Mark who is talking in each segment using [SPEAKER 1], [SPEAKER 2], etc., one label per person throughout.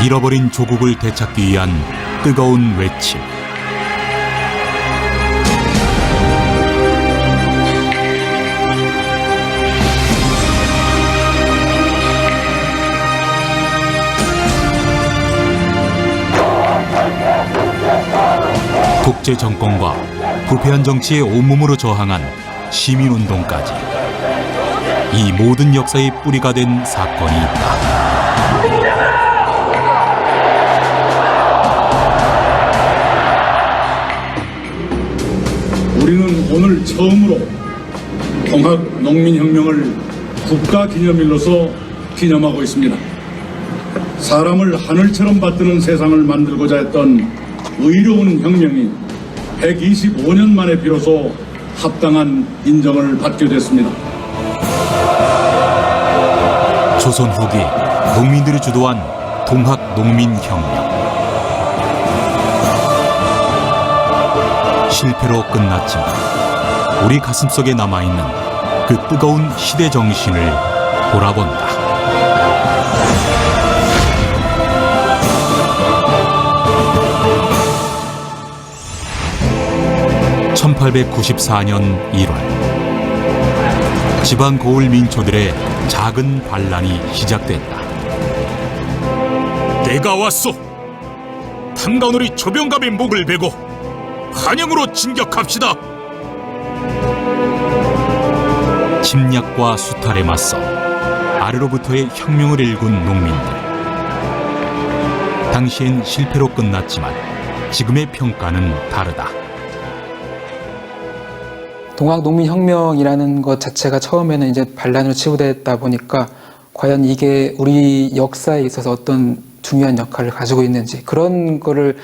[SPEAKER 1] 잃어버린 조국을 되찾기 위한 뜨거운 외침. 독재 정권과 부패한 정치에 온몸으로 저항한 시민운동까지 이 모든 역사의 뿌리가 된 사건이 있다.
[SPEAKER 2] 우리는 오늘 처음으로 동학농민혁명을 국가기념일로서 기념하고 있습니다. 사람을 하늘처럼 받드는 세상을 만들고자 했던 의로운 혁명이 125년 만에 비로소 합당한 인정을 받게 됐습니다.
[SPEAKER 1] 조선 후기 농민들이 주도한 동학농민혁명. 실패로 끝났지만 우리 가슴속에 남아있는 그 뜨거운 시대 정신을 돌아본다. (1894년 1월) 지방 고을 민초들의 작은 반란이 시작됐다. 때가 왔소. 탄간우리 조병갑의 목을 베고 한양으로 진격합시다. 침략과 수탈에 맞서 아래로부터의 혁명을 일군 농민들. 당시엔 실패로 끝났지만 지금의 평가는 다르다.
[SPEAKER 3] 동학농민혁명이라는 것 자체가 처음에는 이제 반란으로 치부됐다 보니까 과연 이게 우리 역사에 있어서 어떤 중요한 역할을 가지고 있는지 그런 거를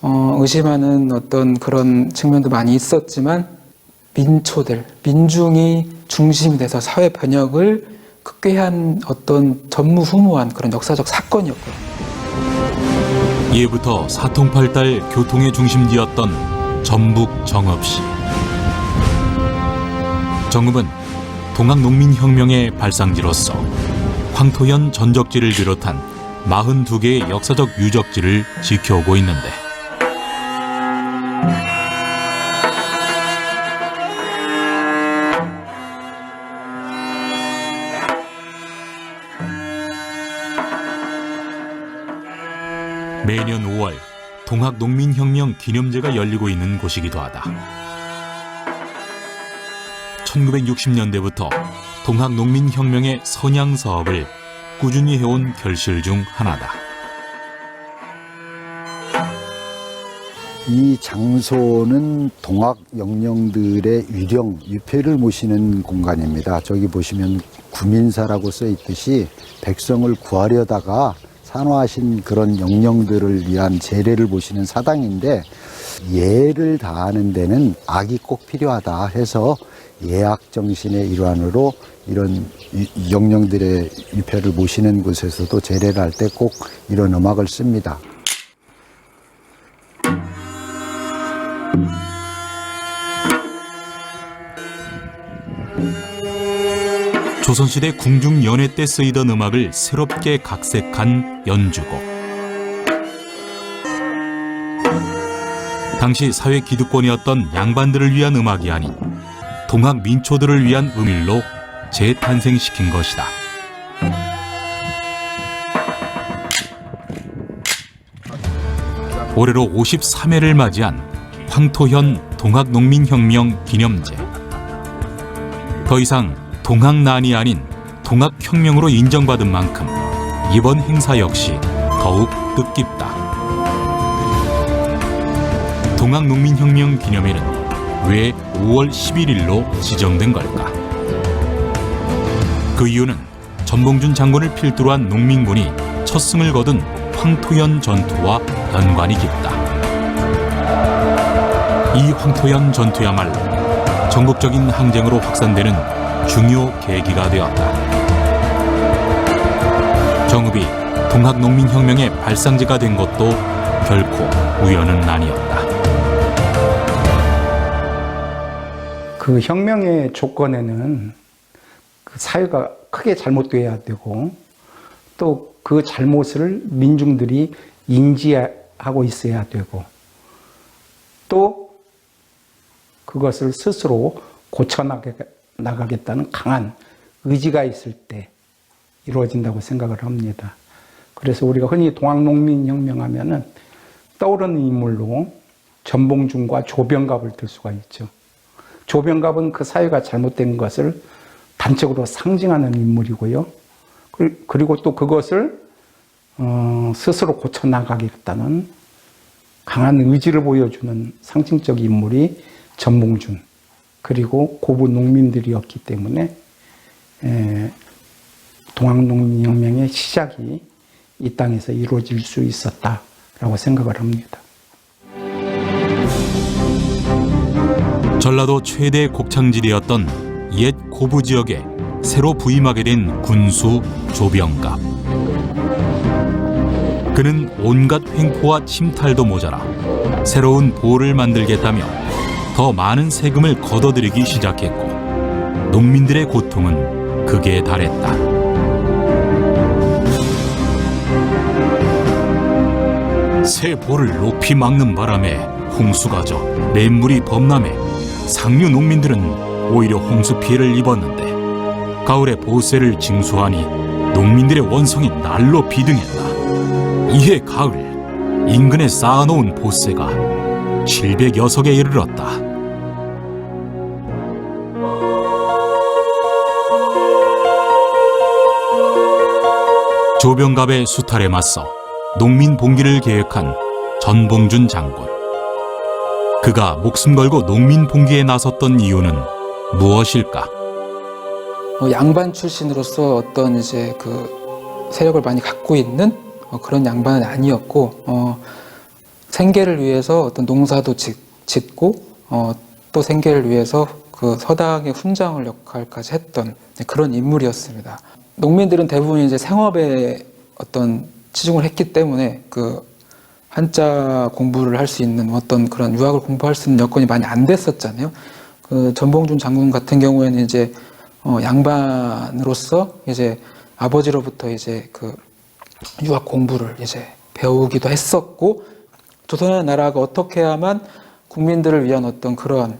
[SPEAKER 3] 의심하는 어떤 그런 측면도 많이 있었지만 민초들, 민중이 중심이 돼서 사회 변혁을 극대한 어떤 전무후무한 그런 역사적 사건이었거든요.
[SPEAKER 1] 예부터 사통팔달 교통의 중심지였던 전북 정읍시. 정읍은 동학농민혁명의 발상지로서 황토현 전적지를 비롯한 42개의 역사적 유적지를 지켜오고 있는데 매년 5월 동학농민혁명 기념제가 열리고 있는 곳이기도 하다. 1960년대부터 동학농민혁명의 선양 사업을 꾸준히 해온 결실 중 하나다.
[SPEAKER 4] 이 장소는 동학 영령들의 유령, 유패를 모시는 공간입니다. 저기 보시면 구민사라고 써 있듯이 백성을 구하려다가 산화하신 그런 영령들을 위한 재례를 보시는 사당인데 예를 다하는 데는 악이 꼭 필요하다 해서 예악 정신의 일환으로 이런 영령들의 유패를 모시는 곳에서도 재례를 할 때 꼭 이런 음악을 씁니다.
[SPEAKER 1] 조선시대 궁중 연회 때 쓰이던 음악을 새롭게 각색한 연주곡. 당시 사회 기득권이었던 양반들을 위한 음악이 아닌 동학 민초들을 위한 음일로 재탄생시킨 것이다. 올해로 53회를 맞이한 황토현 동학농민혁명 기념제. 더 이상 동학난이 아닌 동학혁명으로 인정받은 만큼 이번 행사 역시 더욱 뜻깊다. 동학농민혁명 기념일은 왜 5월 11일로 지정된 걸까? 그 이유는 전봉준 장군을 필두로 한 농민군이 첫 승을 거둔 황토현 전투와 연관이 깊다. 이 황토현 전투야말로 전국적인 항쟁으로 확산되는 중요 계기가 되었다. 정읍이 동학농민혁명의 발상지가 된 것도 결코 우연은 아니었다.
[SPEAKER 5] 그 혁명의 조건에는 그 사회가 크게 잘못돼야 되고 또 그 잘못을 민중들이 인지하고 있어야 되고 또 그것을 스스로 고쳐나가겠다는 강한 의지가 있을 때 이루어진다고 생각을 합니다. 그래서 우리가 흔히 동학농민혁명하면은 떠오르는 인물로 전봉준과 조병갑을 들 수가 있죠. 조병갑은 그 사회가 잘못된 것을 단적으로 상징하는 인물이고요. 그리고 또 그것을 스스로 고쳐나가겠다는 강한 의지를 보여주는 상징적 인물이 전봉준 그리고 고부 농민들이었기 때문에 동학농민혁명의 시작이 이 땅에서 이루어질 수 있었다라고 생각을 합니다.
[SPEAKER 1] 전라도 최대 곡창지대였던 옛 고부 지역에 새로 부임하게 된 군수 조병갑. 그는 온갖 횡포와 침탈도 모자라 새로운 보를 만들겠다며 더 많은 세금을 걷어들이기 시작했고 농민들의 고통은 극에 달했다. 새 보를 높이 막는 바람에 홍수가 져 냇물이 범람해 상류 농민들은 오히려 홍수 피해를 입었는데 가을에 보세를 징수하니 농민들의 원성이 날로 비등했다. 이해 가을 인근에 쌓아놓은 보세가 700여석에 이르렀다. 조병갑의 수탈에 맞서 농민 봉기를 계획한 전봉준 장군. 그가 목숨 걸고 농민 봉기에 나섰던 이유는 무엇일까?
[SPEAKER 3] 양반 출신으로서 어떤 이제 그 세력을 많이 갖고 있는 그런 양반은 아니었고, 생계를 위해서 어떤 농사도 짓고, 또 생계를 위해서 그 서당의 훈장을 역할까지 했던 그런 인물이었습니다. 농민들은 대부분 이제 생업에 어떤 치중을 했기 때문에 그 한자 공부를 할 수 있는 어떤 그런 유학을 공부할 수 있는 여건이 많이 안 됐었잖아요. 그 전봉준 장군 같은 경우에는 이제 양반으로서 이제 아버지로부터 이제 그 유학 공부를 이제 배우기도 했었고, 조선의 나라가 어떻게 해야만 국민들을 위한 어떤 그런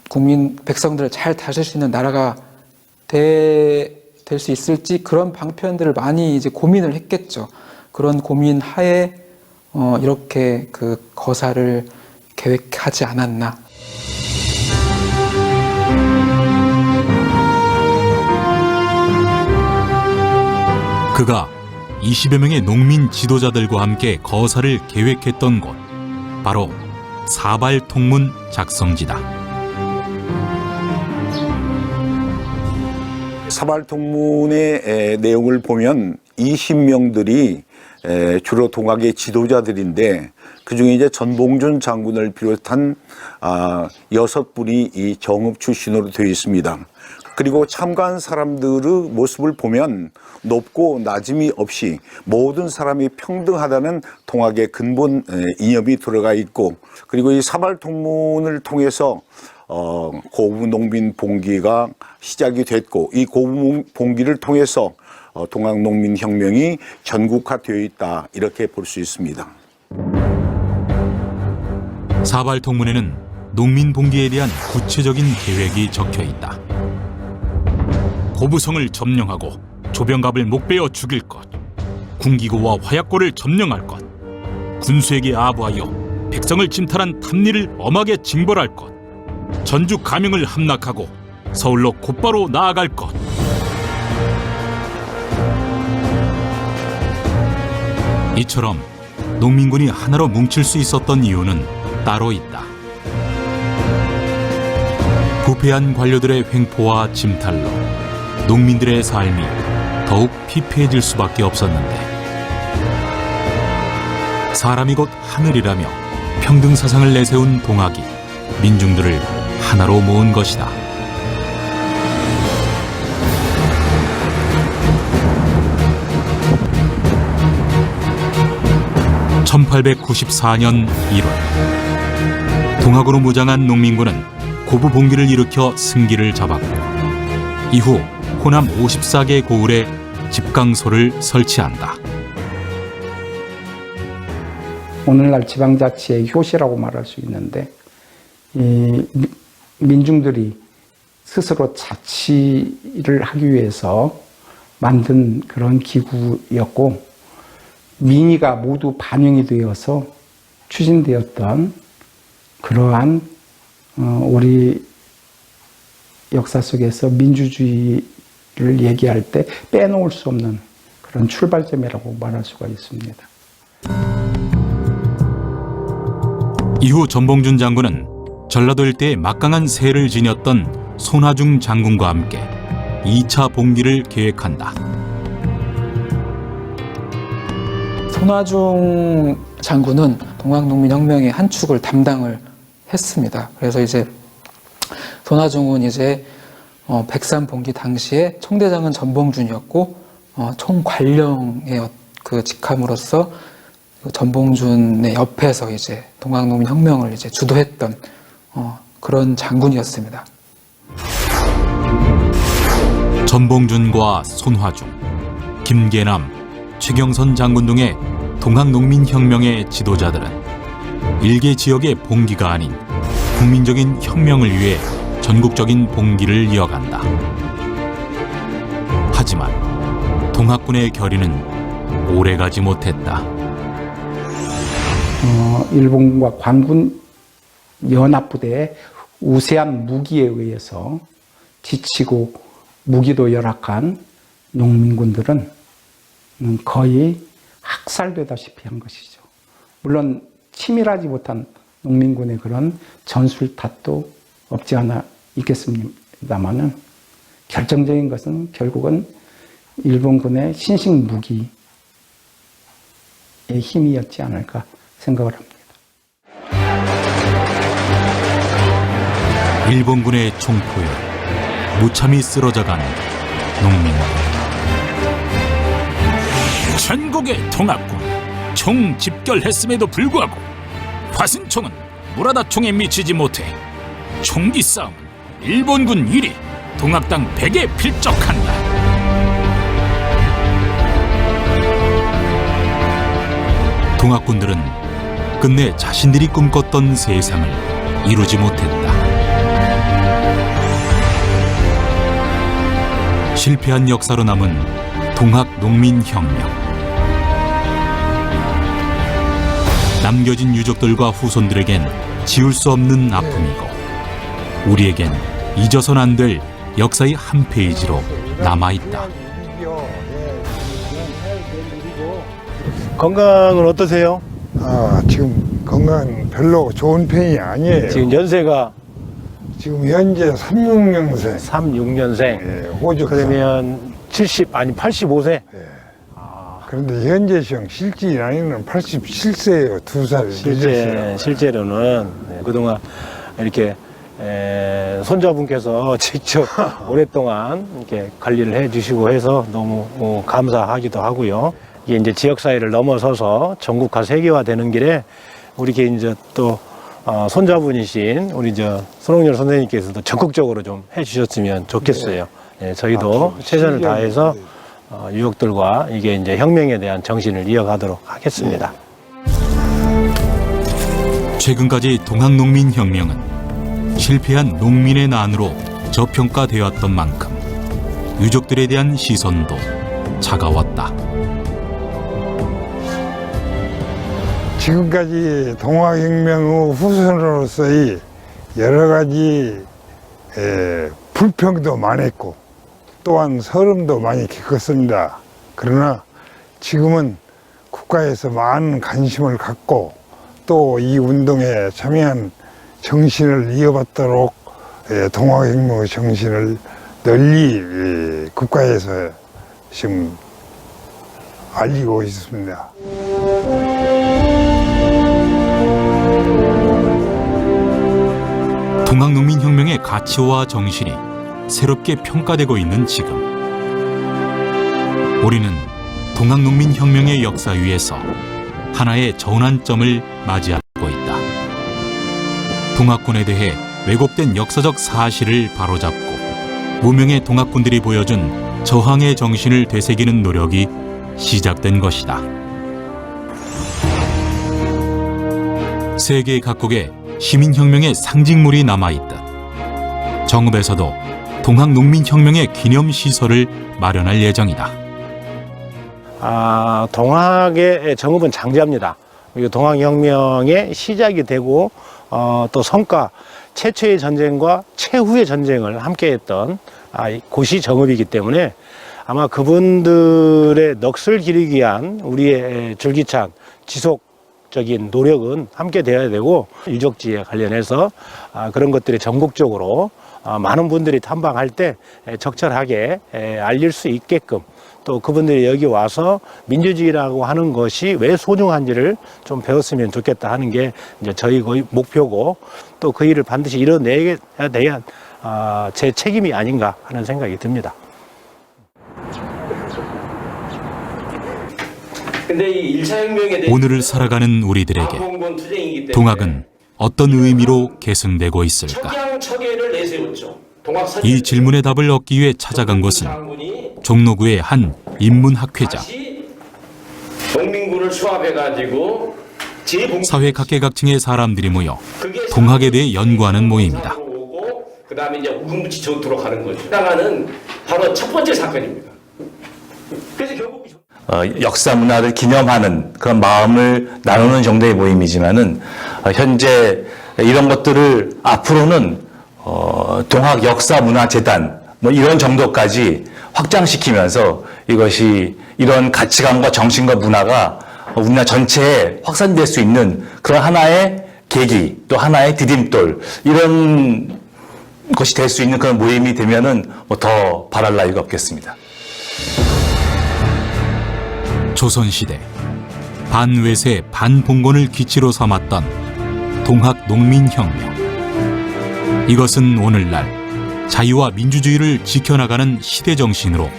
[SPEAKER 3] 국민 백성들을 잘 다스릴 수 있는 나라가 될 수 있을지 그런 방편들을 많이 이제 고민을 했겠죠. 그런 고민 하에 이렇게 그 거사를 계획하지 않았나.
[SPEAKER 1] 그가 20여 명의 농민 지도자들과 함께 거사를 계획했던 곳, 바로 사발통문 작성지다.
[SPEAKER 6] 사발통문의 내용을 보면 20명들이 주로 동학의 지도자들인데, 그중에 이제 전봉준 장군을 비롯한 6분이 이 정읍 출신으로 되어 있습니다. 그리고 참가한 사람들의 모습을 보면 높고 낮음이 없이 모든 사람이 평등하다는 동학의 근본 이념이 들어가 있고, 그리고 이 사발통문을 통해서 고부 농민 봉기가 시작이 됐고, 이 고부 봉기를 통해서 동학농민혁명이 전국화되어 있다, 이렇게 볼 수 있습니다.
[SPEAKER 1] 사발통문에는 농민 봉기에 대한 구체적인 계획이 적혀 있다. 고부성을 점령하고 조병갑을 목베어 죽일 것, 군기고와 화약고를 점령할 것, 군수에게 아부하여 백성을 침탈한 탐리를 엄하게 징벌할 것, 전주 가명을 함락하고 서울로 곧바로 나아갈 것. 이처럼 농민군이 하나로 뭉칠 수 있었던 이유는 따로 있다. 부패한 관료들의 횡포와 침탈로 농민들의 삶이 더욱 피폐해질 수밖에 없었는데, 사람이 곧 하늘이라며 평등 사상을 내세운 동학이 민중들을 하나로 모은 것이다. (1894년 1월) 동학으로 무장한 농민군은 고부 봉기를 일으켜 승기를 잡았고, 이후 호남 54개 고을에 집강소를 설치한다.
[SPEAKER 5] 오늘날 지방자치의 효시라고 말할 수 있는데, 이 민중들이 스스로 자치를 하기 위해서 만든 그런 기구였고, 민의가 모두 반영이 되어서 추진되었던 그러한 우리 역사 속에서 민주주의를 얘기할 때 빼놓을 수 없는 그런 출발점이라고 말할 수가 있습니다.
[SPEAKER 1] 이후 전봉준 장군은 전라도 일대에 막강한 세를 지녔던 손화중 장군과 함께 2차 봉기를 계획한다.
[SPEAKER 3] 손화중 장군은 동학농민혁명의 한 축을 담당을 했습니다. 그래서 이제 손화중은 이제 백삼봉기 당시에 총대장은 전봉준이었고 총관령의 그 직함으로서 전봉준의 옆에서 이제 동학농민혁명을 이제 주도했던 그런 장군이었습니다.
[SPEAKER 1] 전봉준과 손화중, 김계남, 최경선 장군 등의 동학농민혁명의 지도자들은 일개 지역의 봉기가 아닌 국민적인 혁명을 위해 전국적인 봉기를 이어간다. 하지만 동학군의 결의는 오래가지 못했다.
[SPEAKER 5] 일본과 관군 연합부대의 우세한 무기에 의해서 지치고 무기도 열악한 농민군들은 거의 학살되다시피 한 것이죠. 물론 치밀하지 못한 농민군의 그런 전술 탓도 없지 않아 있겠습니다만은 결정적인 것은 결국은 일본군의 신식 무기의 힘이었지 않을까 생각을 합니다.
[SPEAKER 1] 일본군의 총포에 무참히 쓰러져간 농민들. 전국의 동학군 총 집결했음에도 불구하고 화순총은 무라다총에 미치지 못해 총기 싸움은 일본군 1위 동학당 100에 필적한다. 동학군들은 끝내 자신들이 꿈꿨던 세상을 이루지 못했다. 실패한 역사로 남은 동학농민혁명. 남겨진 유족들과 후손들에겐 지울 수 없는 아픔이고 우리에겐 잊어선 안 될 역사의 한 페이지로 남아있다.
[SPEAKER 7] 건강은 어떠세요?
[SPEAKER 8] 지금 건강은 별로 좋은 편이 아니에요.
[SPEAKER 7] 지금 연세가
[SPEAKER 8] 지금 현재 36년생.
[SPEAKER 7] 36년생.
[SPEAKER 8] 예, 호주산.
[SPEAKER 7] 그러면 85세?
[SPEAKER 8] 그런데 현재 시험 실제 나이는 87세예요. 2살 늦었어요.
[SPEAKER 7] 실제로는 그동안 이렇게 손자분께서 직접 오랫동안 이렇게 관리를 해주시고 해서 너무 감사하기도 하고요. 이게 이제 지역사회를 넘어서서 전국화 세계화되는 길에 우리 이제 또 손자분이신 우리 손홍열 선생님께서도 적극적으로 좀 해주셨으면 좋겠어요. 예, 저희도 최선을 다해서 유족들과 이게 이제 혁명에 대한 정신을 이어가도록 하겠습니다.
[SPEAKER 1] 최근까지 동학농민혁명은 실패한 농민의 난으로 저평가되었던 만큼 유족들에 대한 시선도 차가웠다.
[SPEAKER 8] 지금까지 동학혁명 후 후손으로서의 여러 가지 불평도 많았고 또한 서름도 많이 겪었습니다. 그러나 지금은 국가에서 많은 관심을 갖고 또 이 운동에 참여한 정신을 이어받도록 동학혁명의 정신을 널리 국가에서 지금 알리고 있습니다.
[SPEAKER 1] 동학농민혁명의 가치와 정신이 새롭게 평가되고 있는 지금 우리는 동학농민혁명의 역사 위에서 하나의 전환점을 맞이하고 있다. 동학군에 대해 왜곡된 역사적 사실을 바로잡고 무명의 동학군들이 보여준 저항의 정신을 되새기는 노력이 시작된 것이다. 세계 각국에 시민혁명의 상징물이 남아있듯 정읍에서도 동학농민혁명의 기념시설을 마련할 예정이다.
[SPEAKER 7] 동학의 정읍은 장자입니다. 동학혁명의 시작이 되고 또 성과, 최초의 전쟁과 최후의 전쟁을 함께했던 곳이 정읍이기 때문에 아마 그분들의 넋을 기리기 위한 우리의 줄기찬 지속적인 노력은 함께 되어야 되고, 유적지에 관련해서 그런 것들이 전국적으로 많은 분들이 탐방할 때 적절하게 알릴 수 있게끔, 또 그분들이 여기 와서 민주주의라고 하는 것이 왜 소중한지를 좀 배웠으면 좋겠다 하는 게 이제 저희 목표고, 또 그 일을 반드시 이뤄내야 돼야 제 책임이 아닌가 하는 생각이 듭니다.
[SPEAKER 1] 오늘을 살아가는 우리들에게 동학은 어떤 의미로 계승되고 있을까? 이 질문의 답을 얻기 위해 찾아간 곳은 종로구의 한 인문학회자.
[SPEAKER 9] 농민군을 수합해가지고
[SPEAKER 1] 사회 각계각층의 사람들이 모여 동학에 대해 연구하는 모임이다.
[SPEAKER 9] 그다음에 이제 우금붙이 좋도록 하는 거죠. 나가는 바로 첫 번째 사건입니다. 그래서 결국
[SPEAKER 10] 역사 문화를 기념하는 그런 마음을 나누는 정도의 모임이지만은 현재 이런 것들을 앞으로는 동학 역사 문화 재단 뭐 이런 정도까지 확장시키면서 이것이 이런 가치관과 정신과 문화가 우리나라 전체에 확산될 수 있는 그런 하나의 계기, 또 하나의 디딤돌, 이런 것이 될 수 있는 그런 모임이 되면은 더 바랄 나위가 없겠습니다.
[SPEAKER 1] 조선시대 반외세 반봉건을 기치로 삼았던 동학 농민혁명. 이것은 오늘날 자유와 민주주의를 지켜나가는 시대 정신으로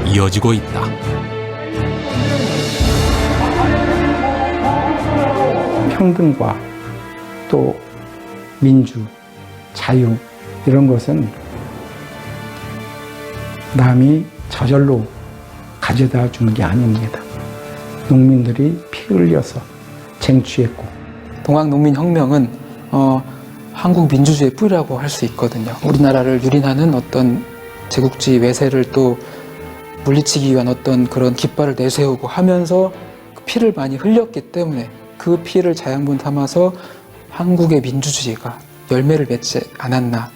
[SPEAKER 1] 이어지고 있다.
[SPEAKER 5] 평등과 또 민주, 자유 이런 것은 남이 저절로 가져다 주는 게 아닙니다. 농민들이 피 흘려서 쟁취했고,
[SPEAKER 3] 동학농민혁명은 한국 민주주의의 뿌리라고 할 수 있거든요. 우리나라를 유린하는 어떤 제국주의 외세를 또 물리치기 위한 어떤 그런 깃발을 내세우고 하면서 피를 많이 흘렸기 때문에 그 피를 자양분 삼아서 한국의 민주주의가 열매를 맺지 않았나,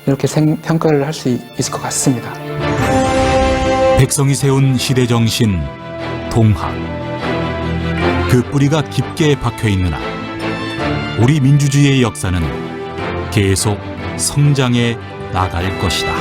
[SPEAKER 3] 이렇게 평가를 할 수 있을 것 같습니다.
[SPEAKER 1] 백성이 세운 시대 정신 동학. 그 뿌리가 깊게 박혀 있는 한 우리 민주주의의 역사는 계속 성장해 나갈 것이다.